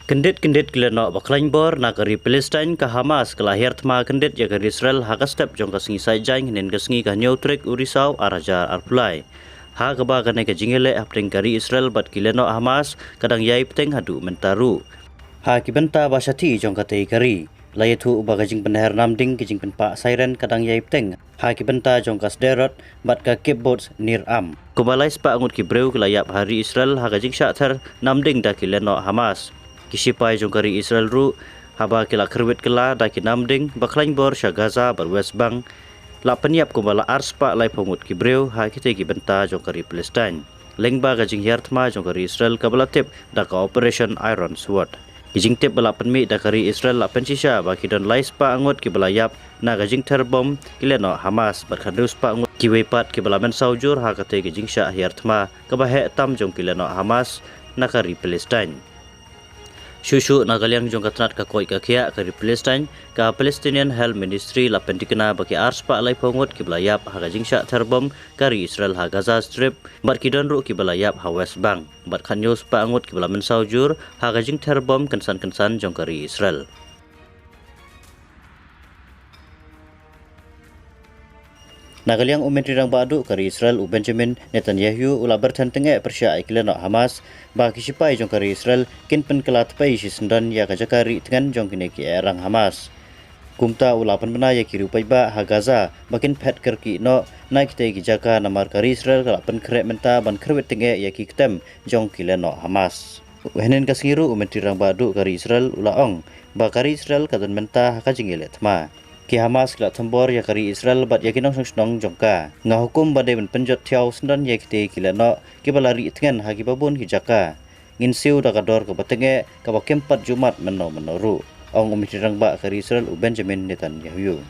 Kendit kileno baklain bor nagari Palestine ka Hamas kelahir tma kendit jagari Israel hakastep jong kasngi saijang nen kasngi ka nyautrek urisau araja arpulai. Ha kaba kane ka jingele apring kari Israel bat kileno Hamas kadang yai peteng hadu mentaru. Ha kibenta basati jong katei kari. Layatu bagajing penher namding kijing penpa siren kadang yai peteng. Ha kibenta jong kas derot bat ka kibbutz Nir Am. Kubalai spa angut kibreu kelayap hari Israel hakajing syakter namding da kileno Hamas. Kisipai jongkari Israel ru haba kila kerwit kela daki namding baklain bor sya Gaza bar West Bank la peniap kumbala arspa lai pemut kibreu ha kita ki benta jongkari Palestine lengba gajing yartma jongkari Israel kabala tip daka Operation Iron Sword kijing tip bala penmi dakari Israel la pensisya baki don lai spa angut ki balayap na gajing terbom kileno Hamas berkadus pa angut ki wepat ki bala men saujur ha kate gajing sya yartma kabahe tam jong kileno Hamas nakari Palestine. Shushu nagaliang jong katnat ka koi ka kia kari Palestine ka Palestinian Health Ministry la pendikena bagi arspa lai pongut ki belayap ha gajing syak terbom kari Israel ha Gaza Strip bat kidon ru ki belayap ha West Bank bat khanyus pa angut ki belamen saujur ha gajing terbom kensan jong kari Israel. Nagaliang Menteri Rang Badu kari Israel Benjamin Netanyahu ula bertentenge persya ikileno Hamas ba kisipai jong kari Israel kin penkelat pai si sendan ya kajakari dengan jong kine ki erang Hamas. Kumta ula penbena ya kiru pai ba ha Gaza makin pet kerki no na kita ki jaka namar kari Israel kala penkrek menta ban kerwet tenge ya ki ketem jong kileno Hamas. Wehnen kaskiru Menteri Rang Badu kari Israel ula ong ba kari Israel kadon menta ha kajingile tma. Ki Hamas kelak tembor ya kari Israel bat ya kinong senong jongka nga hukum badai ben penjot tiaw sendan ya kite kilano ki balari itngan hagi babun ki jaka ngin siu da kador ke batenge ka ba kempat Jumat menoru ong Menteri Rang Ba kari Israel Benjamin Netanyahu.